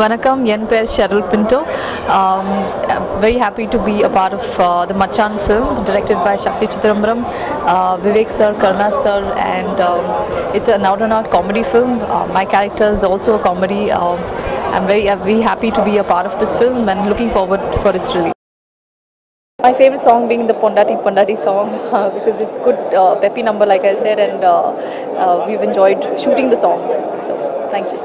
Vanakkam, என் பேர் Sheryl Pinto. Very happy to be a part of the Machan film directed by Shakti Chidambaram, Vivek sir, Karna sir, and it's an out-and-out comedy film. My character is also a comedy. I'm very happy to be a part of this film and looking forward for its release. My favorite song being the Pondati Pondati song because it's good peppy number like I said, and we've enjoyed shooting the song. So thank you.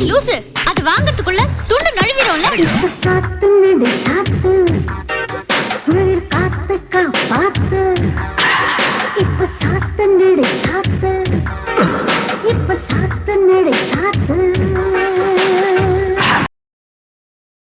லூசு, அது வாங்குறதுக்குள்ள துண்டு நழுவிடும்ல.